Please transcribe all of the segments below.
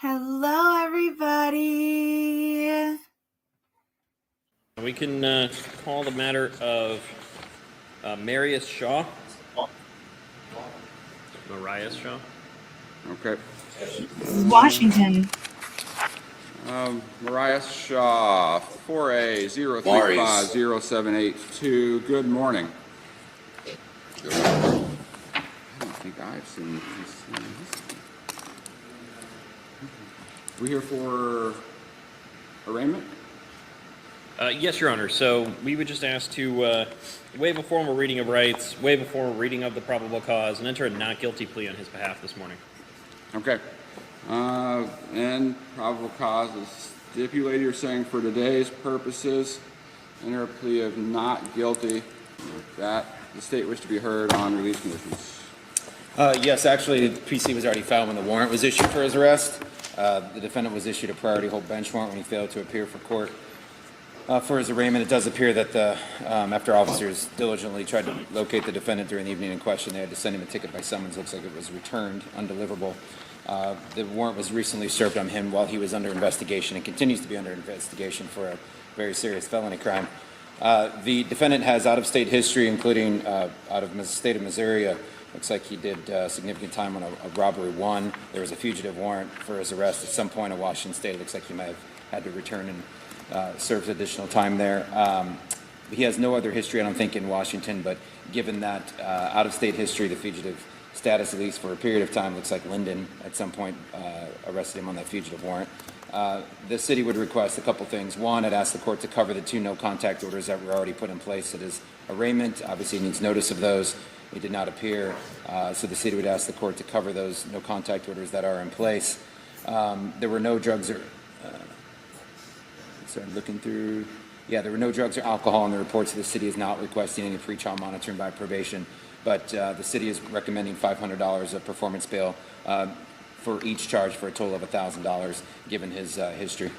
Hello, everybody. We can call the matter of Marius Shaw. Marius Shaw. Okay. Washington. Marius Shaw, 4A035078. Good morning. I don't think I've seen this. We here for arraignment? Yes, Your Honor. So we would just ask to waive a formal reading of rights, waive a formal reading of the probable cause, and enter a not guilty plea on his behalf this morning. Okay. And probable cause is stipulated, you're saying, for today's purposes, enter a plea of not guilty. With that, the state wish to be heard on release conditions. Yes, actually, the PC was already filed when the warrant was issued for his arrest. The defendant was issued a priority hold bench warrant when he failed to appear for court. For his arraignment, it does appear that after officers diligently tried to locate the defendant during the evening in question, they had to send him a ticket by summons. Looks like it was returned, undeliverable. The warrant was recently served on him while he was under investigation and continues to be under investigation for a very serious felony crime. The defendant has out-of-state history, including out of the state of Missouri. Looks like he did significant time on a robbery one. There was a fugitive warrant for his arrest at some point in Washington State. It looks like he might have had to return and serve additional time there. He has no other history, I don't think, in Washington, but given that out-of-state history, the fugitive status, at least for a period of time, looks like Linden at some point arrested him on that fugitive warrant. The city would request a couple things. One, I'd ask the court to cover the two no-contact orders that were already put in place. It is arraignment. Obviously, he needs notice of those. He did not appear, so the city would ask the court to cover those no-contact orders that are in place. There were no drugs or... sorry, looking through... Yeah, there were no drugs or alcohol in the reports. The city is not requesting any pre-trial monitoring by probation, but the city is recommending $500 of performance bail for each charge for a total of $1,000, given his history.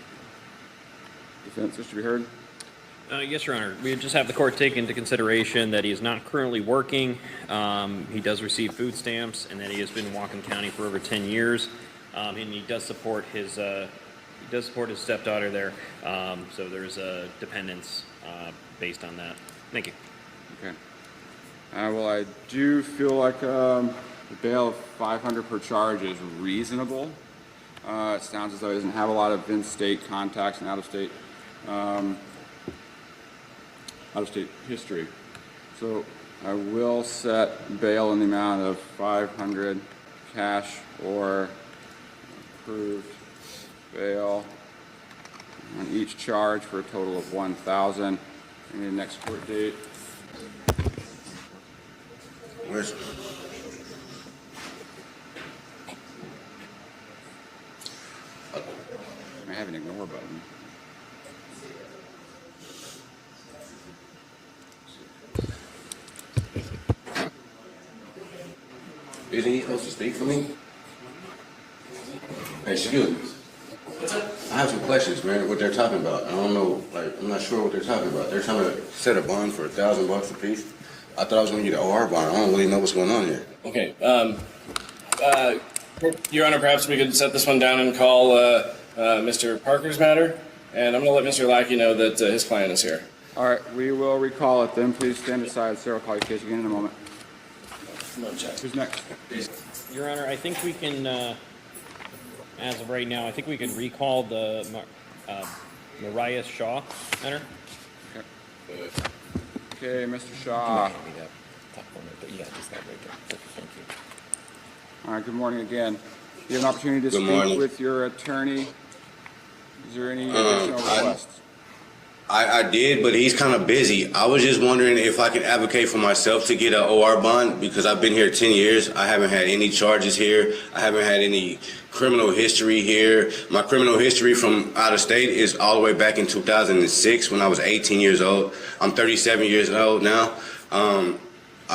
Defense wish to be heard? Yes, Your Honor. We just have the court take into consideration that he is not currently working. He does receive food stamps, and that he has been in Whatcom County for over 10 years. And he does support his stepdaughter there. So there's a dependence based on that. Thank you. Okay. Well, I do feel like the bail of $500 per charge is reasonable. It sounds as though he doesn't have a lot of in-state contacts and out-of-state history. So I will set bail in the amount of $500 cash or approved bail on each charge for a total of $1,000. I need the next court date. Where's... I have an ignore button. Isn't he supposed to speak for me? Hey, excuse me. I have some questions, man, what they're talking about. I don't know, like, I'm not sure what they're talking about. They're trying to set a bond for $1,000 a piece. I thought I was going to get an OR bond. I don't really know what's going on here. Okay. Your Honor, perhaps we could set this one down and call Mr. Parker's matter. And I'm going to let Mr. Lackey know that his client is here. All right, we will recall it then. Please stand aside. Sarah will call your case again in a moment. No check. Who's next? Your Honor, I think we can, as of right now, I think we can recall the Marius Shaw matter. Okay, Mr. Shaw. All right, good morning again. You have an opportunity to speak with your attorney. Is there any additional requests? I did, but he's kind of busy. I was just wondering if I can advocate for myself to get an OR bond because I've been here 10 years. I haven't had any charges here. I haven't had any criminal history here. My criminal history from out of state is all the way back in 2006 when I was 18 years old. I'm 37 years old now. I'm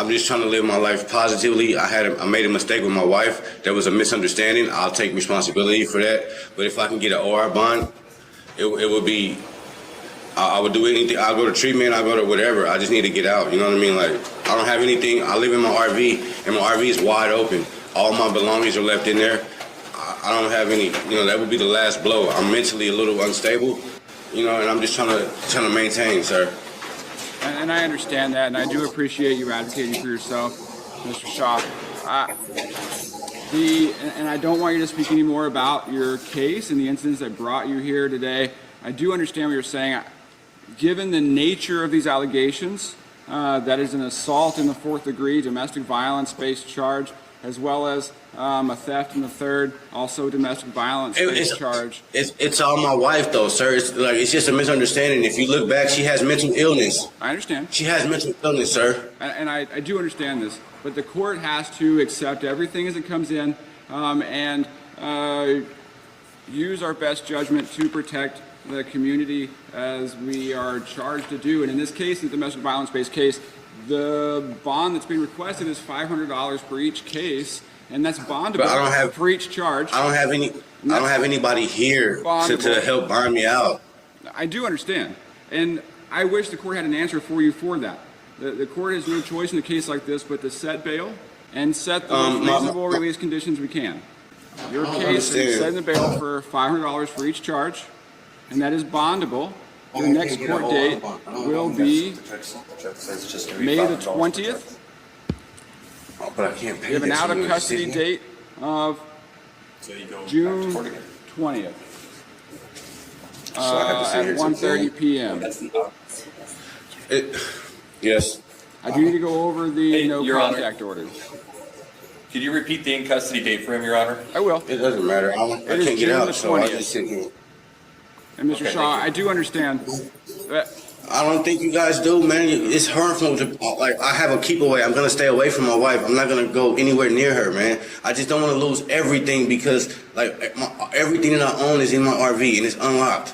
just trying to live my life positively. I made a mistake with my wife. There was a misunderstanding. I'll take responsibility for that. But if I can get an OR bond, it would be... I would do anything. I'll go to treatment. I'll go to whatever. I just need to get out. You know what I mean? Like, I don't have anything. I live in my RV, and my RV is wide open. All my belongings are left in there. I don't have any, that would be the last blow. I'm mentally a little unstable, and I'm just trying to maintain, sir. And I understand that, and I do appreciate you advocating for yourself, Mr. Shaw. And I don't want you to speak any more about your case and the incidents that brought you here today. I do understand what you're saying. Given the nature of these allegations, that is an assault in the 4th degree, domestic violence-based charge, as well as a theft in the 3rd, also domestic violence-based charge. It's all my wife, though, sir. It's just a misunderstanding. If you look back, she has mental illness. I understand. She has mental illness, sir. And I do understand this, but the court has to accept everything as it comes in and use our best judgment to protect the community as we are charged to do. And in this case, the domestic violence-based case, the bond that's being requested is $500 for each case, and that's bondable for each charge. I don't have anybody here to help bond me out. I do understand, and I wish the court had an answer for you for that. The court has no choice in a case like this but to set bail and set the most reasonable release conditions we can. Your case is setting the bail for $500 for each charge, and that is bondable. Your next court date will be May the 20th. But I can't pay. You have an out-of-custody date of June 20th at 1:30 p.m. Yes. I do need to go over the no contact orders. Could you repeat the in-custody date for him, Your Honor? I will. It doesn't matter. I can't get out, so I just sit here. And Mr. Shaw, I do understand that. I don't think you guys do, man. It's harmful to, I have a keep away. I'm going to stay away from my wife. I'm not going to go anywhere near her, man. I just don't want to lose everything because, everything that I own is in my RV and it's unlocked.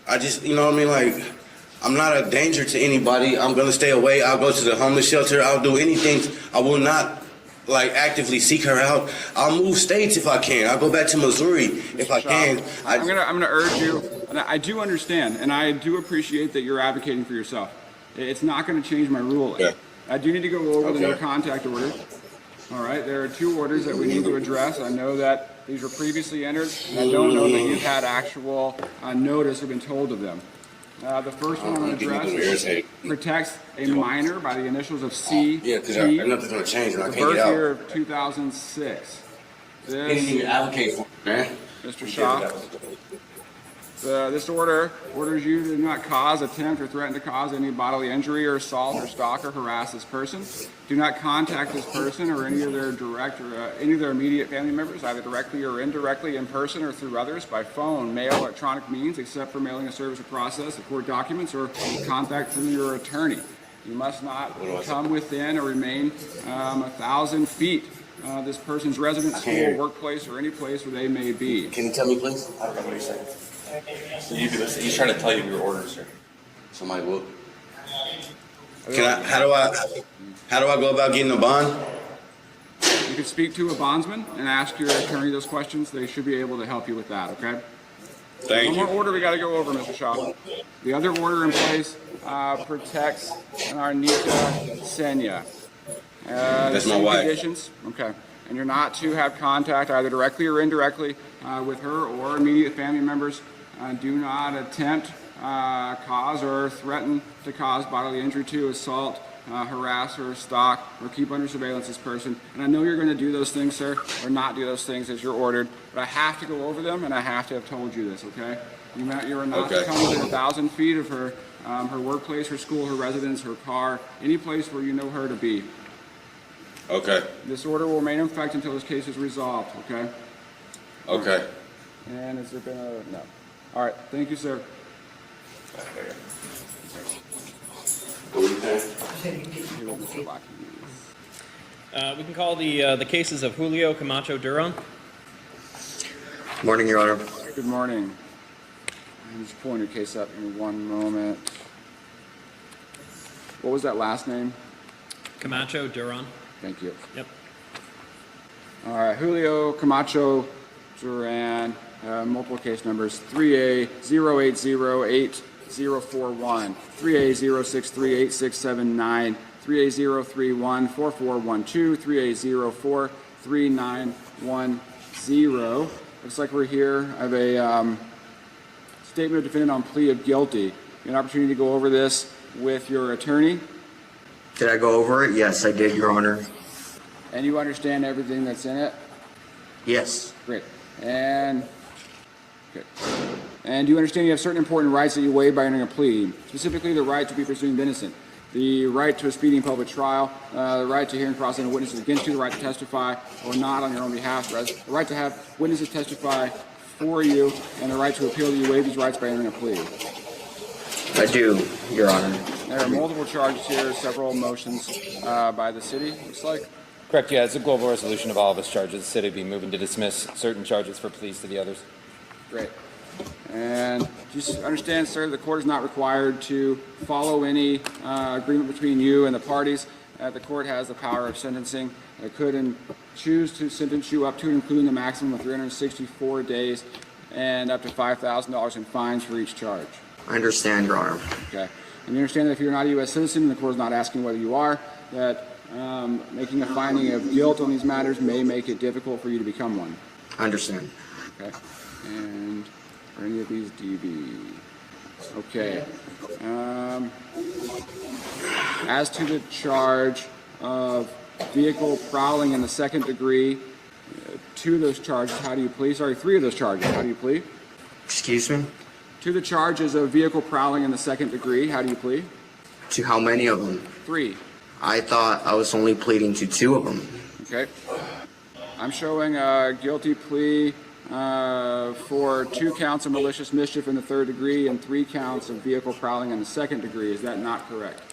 I just, I'm not a danger to anybody. I'm going to stay away. I'll go to the homeless shelter. I'll do anything. I will not, actively seek her out. I'll move states if I can. I'll go back to Missouri if I can. I'm gonna urge you, and I do understand, and I do appreciate that you're advocating for yourself. It's not going to change my ruling. Yeah. I do need to go over the no contact order. All right, there are 2 orders that we need to address. I know that these were previously entered, and I don't know that you've had actual notice or been told of them. The first one on the address protects a minor by the initials of C. Yeah, because nothing's going to change and I can't get out. Birth year of 2006. This, advocate for man. Mr. Shaw, this order orders you to not cause, attempt, or threaten to cause any bodily injury or assault or stalk or harass this person. Do not contact this person or any of their any of their immediate family members, either directly or indirectly, in person or through others, by phone, mail, electronic means, except for mailing a service or process of court documents or contact through your attorney. You must not come within or remain 1,000 feet this person's residence, school, workplace, or any place where they may be. Can you tell me, please? I don't know what he's saying. So he's trying to tell you your orders, sir. Somebody will. How do I go about getting a bond? You can speak to a bondsman and ask your attorney those questions. They should be able to help you with that, okay? Thank you. One more order we got to go over, Mr. Shaw. The other order in place protects Arnita Senya. That's my wife. Conditions, okay. And you're not to have contact either directly or indirectly with her or immediate family members. Do not attempt, cause, or threaten to cause bodily injury to, assault, harass, or stalk, or keep under surveillance this person. And I know you're going to do those things, sir, or not do those things as you're ordered, but I have to go over them, and I have to have told you this, okay? You are not to come within 1,000 feet of her, her workplace, her school, her residence, her car, any place where you know her to be. Okay. This order will remain in effect until this case is resolved, okay? Okay. And has there been a, no. All right, thank you, sir. We can call the cases of Julio Kamacho Duran. Morning, Your Honor. Good morning. I'm just pulling your case up in one moment. What was that last name? Kamacho Duran. Thank you. Yep. All right, Julio Kamacho Duran, multiple case numbers 3A0808. 041, 3A063869, 3A0314412, 3A043910. looks like we're here. I have a statement of defendant on plea of guilty. You have an opportunity to go over this with your attorney, Did I go over it? Yes, I did, Your Honor. and you understand everything that's in it? Yes, Great. And do you understand you have certain important rights that you waive by entering a plea, specifically the right to be presumed innocent, the right to a speedy and public trial, the right to hear and cross-examine witnesses against you, the right to testify or not on your own behalf, the right to have witnesses testify for you, and the right to appeal that you waive these rights by entering a plea. I do, Your Honor. There are multiple charges here, several motions by the city, looks like. Correct, yeah, it's a global resolution of all of its charges. The city will be moving to dismiss certain charges for pleas to the others. Great. And just understand, sir, the court is not required to follow any agreement between you and the parties. The court has the power of sentencing. It could choose to sentence you up to and including the maximum of 364 days and up to $5,000 in fines for each charge. I understand, Your Honor. Okay. And you understand that if you're not a U.S. citizen, the court is not asking whether you are, that making a finding of guilt on these matters may make it difficult for you to become one. I understand. Okay. And are any of these DB? Okay. As to the charge of vehicle prowling in the second degree, two of those charges, how do you plead? Sorry, three of those charges, how do you plead? Excuse me? To the charges of vehicle prowling in the second degree, how do you plead? To how many of them? 3. I thought I was only pleading to 2 of them. Okay. I'm showing a guilty plea for 2 counts of malicious mischief in the third degree and 3 counts of vehicle prowling in the second degree. Is that not correct?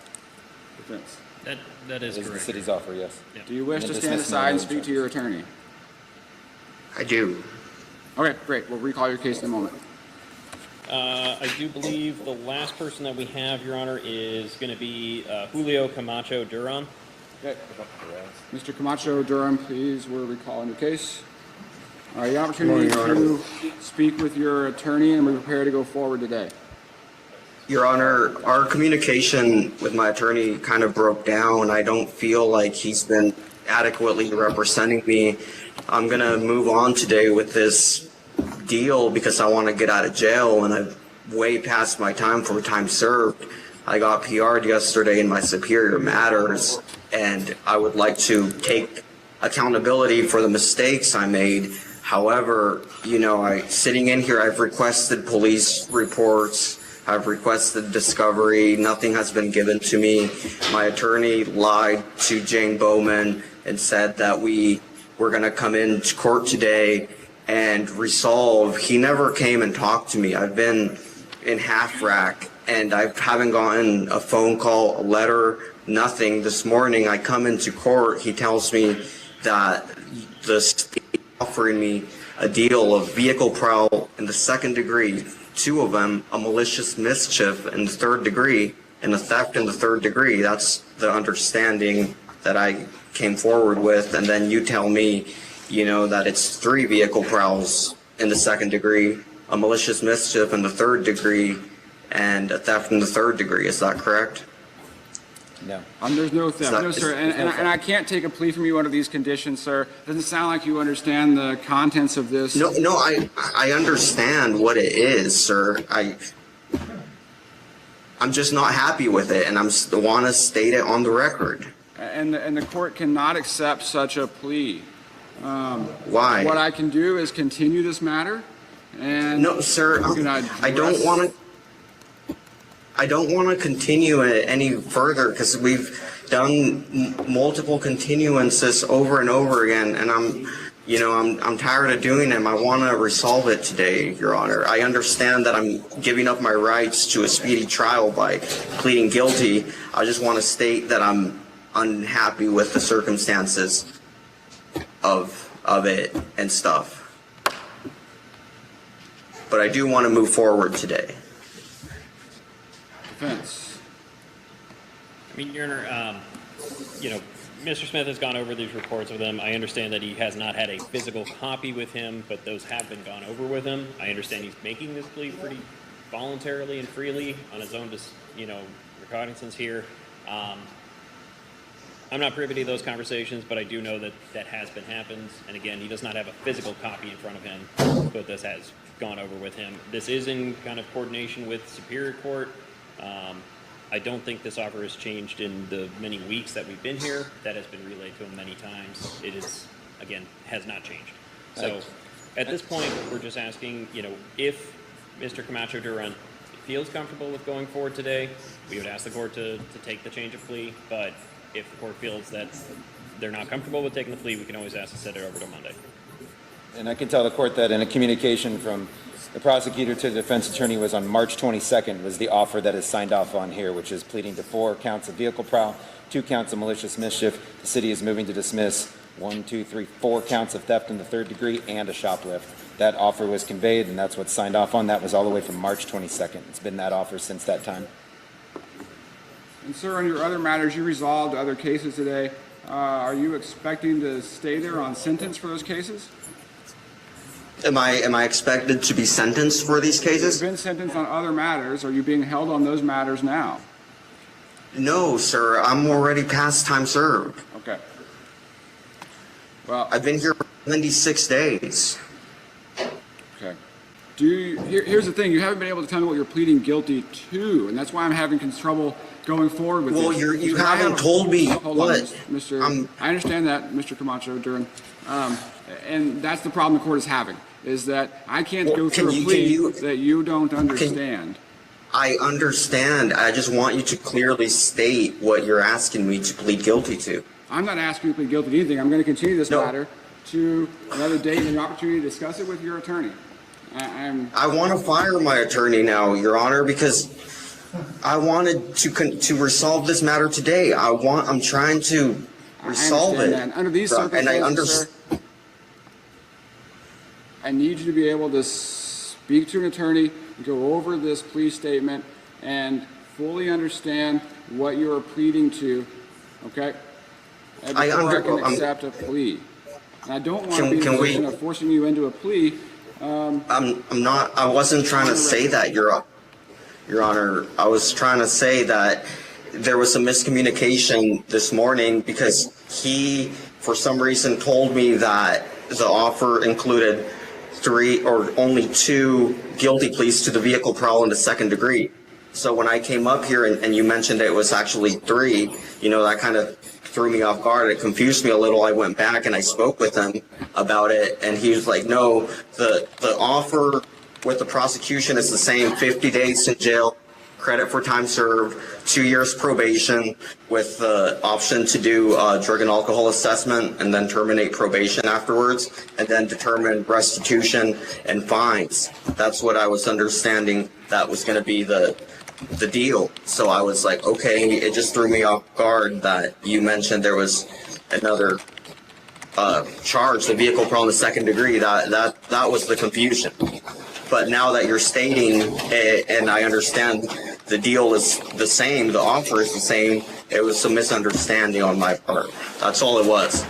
Defense. That is Is the correct. city's offer, yes. Do you wish And to then stand dismiss aside and no speak to your attorney? I do. Okay, great. We'll recall your case in a moment. I do believe the last person that we have, Your Honor, is going to be Julio Camacho Duran. Okay. Mr. Kamacho Duran, please, we're recalling your case. All right, your opportunity to speak with your attorney, and we're prepared to go forward today. Your Honor, our communication with my attorney kind of broke down. I don't feel like he's been adequately representing me. I'm going to move on today with this deal because I want to get out of jail, and I've way past my time for time served. I got PR'd yesterday in my superior matters, and I would like to take accountability for the mistakes I made. However, you know, sitting in here, I've requested police reports, I've requested discovery, nothing has been given to me. My attorney lied to Jane Bowman and said that we were going to come into court today and resolve. He never came and talked to me. I've been in half rack and I haven't gotten a phone call, a letter, nothing. This morning I come into court, he tells me that the state is offering me a deal of vehicle prowl in the second degree, 2 of them, a malicious mischief in the third degree, and a theft in the third degree. That's the understanding that I came forward with, and then you tell me, you know, that it's 3 vehicle prowls in the second degree, a malicious mischief in the third degree, and a theft in the third degree. Is that correct? No. There's no theft, no, sir, and I can't take a plea from you under these conditions, sir. Doesn't sound like you understand the contents of this. No, I understand what it is, sir. I'm just not happy with it, and I want to state it on the record. And the court cannot accept such a plea. Why? What I can do is continue this matter, and No, sir, I don't want to continue it any further because we've done multiple continuances over and over again, and I'm tired of doing them. I want to resolve it today, Your Honor. I understand that I'm giving up my rights to a speedy trial by pleading guilty. I just want to state that I'm unhappy with the circumstances of it and stuff. But I do want to move forward today. Defense. I mean, Your Honor, you know, Mr. Smith has gone over these reports with him. I understand that he has not had a physical copy with him, but those have been gone over with him. I understand he's making this plea pretty voluntarily and freely on his own, just, you know, recognizance here. I'm not privy to those conversations, but I do know that that has been happened. And again, he does not have a physical copy in front of him, but this has gone over with him. This is in kind of coordination with Superior Court. I don't think this offer has changed in the many weeks that we've been here. That has been relayed to him many times. It is, again, has not changed. So at this point, we're just asking, if Mr. Kamacho Duran feels comfortable with going forward today, we would ask the court to take the change of plea. But if the court feels that they're not comfortable with taking the plea, we can always ask to set it over to Monday. And I can tell the court that in a communication from the prosecutor to the defense attorney was on March 22nd was the offer that is signed off on here, which is pleading to 4 counts of vehicle prowl, 2 counts of malicious mischief. The city is moving to dismiss 4 counts of theft in the 3rd degree and a shoplift. That offer was conveyed, and that's what's signed off on. That was all the way from March 22nd. It's been that offer since that time. And sir, on your other matters, you resolved other cases today. Are you expecting to stay there on sentence for those cases? Am I expected to be sentenced for these cases? You've been sentenced on other matters. Are you being held on those matters now? No, sir. I'm already past time served. Okay. Well, I've been here for 76 days. okay. Here's the thing. You haven't been able to tell me what you're pleading guilty to, and that's why I'm having trouble going forward with Well, this. you haven't told me Hold what. on, Mr. I understand that, Mr. Camacho Duran. And that's the problem the court is having, is that I can't go through a plea that you don't understand. I understand. I just want you to clearly state what you're asking me to plead guilty to. I'm not asking you to plead guilty to anything. I'm going to continue this No. matter to another date and an opportunity to discuss it with your attorney. I want to fire my attorney now, Your Honor, because I wanted to resolve this matter today. I'm trying to resolve I understand it. that. And under these And I circumstances, sir, I need you to be able to speak to an attorney, go over this plea statement, and fully understand what you are pleading to, okay? And before I can accept a plea. And I don't want to be in a position of forcing you into a plea. I wasn't trying to say that, Your Honor. I was trying to say that there was some miscommunication this morning because he, for some reason, told me that the offer included 3 or only 2 guilty pleas to the vehicle prowl in the 2nd degree. So when I came up here and you mentioned it was actually 3, that kind of threw me off guard. It confused me a little. I went back and I spoke with him about it, and he was like, no, the offer with the prosecution is the same: 50 days in jail, credit for time served, 2 years probation with the option to do drug and alcohol assessment and then terminate probation afterwards, and then determine restitution and fines. That's what I was understanding that was going to be the deal. So I was like, okay, it just threw me off guard that you mentioned there was another charge, the vehicle prowl in the 2nd degree. That was the confusion. But now that you're stating it, and I understand the deal is the same, the offer is the same, it was some misunderstanding on my part. That's all it was.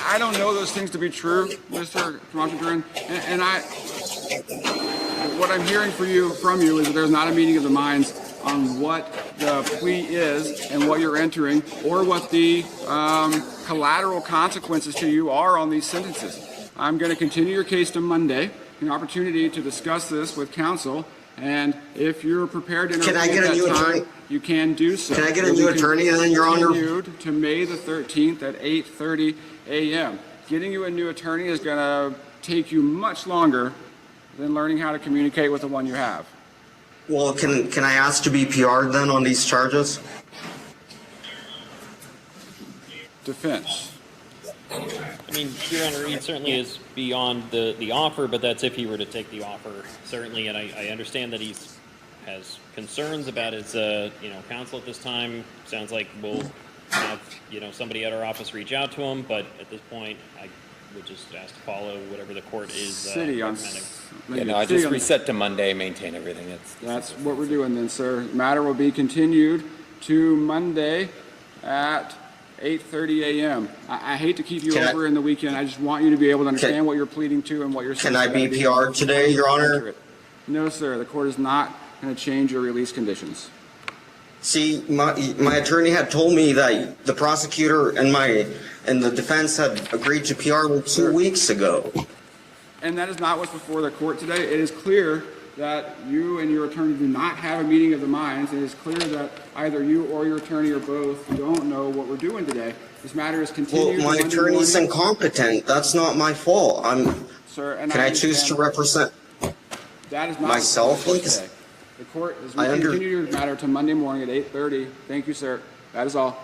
I don't know those things to be true, Mr. Kamacho Duran, and what I'm hearing from you is that there's not a meeting of the minds on what the plea is and what you're entering, or what the collateral consequences to you are on these sentences. I'm going to continue your case to Monday, an opportunity to discuss this with counsel, and if you're prepared to intervene at that time, you can do so. Can I get a new attorney then, Your Honor? Continued to May the 13th at 8:30 a.m. Getting you a new attorney is going to take you much longer than learning how to communicate with the one you have. Well, can I ask to be PR'd then on these charges? Defense. I mean, Your Honor, he certainly is beyond the offer, but that's if he were to take the offer, certainly. And I understand that has concerns about his, counsel at this time. Sounds like we'll have, somebody at our office reach out to him. But at this point, I would just ask to follow whatever the court is recommending. I just reset to Monday, maintain everything. That's what we're doing then, sir. The matter will be continued to Monday at 8:30 a.m. I hate to keep you over in the weekend. I just want you to be able to understand what you're pleading to and what you're saying. Can I be PR'd today, Your Honor? No, sir. The court is not going to change your release conditions. See, my attorney had told me that the prosecutor and the defense had agreed to PR me 2 weeks ago. And that is not what's before the court today. It is clear that you and your attorney do not have a meeting of the minds. It is clear that either you or your attorney or both don't know what we're doing today. This matter is continued. Well, my Monday attorney's morning. incompetent. That's not my fault. Sir, and Can I choose to understand represent that is not myself? what the court today. The court is I under- continue your matter to Monday morning at 8:30. Thank you, sir. That is all.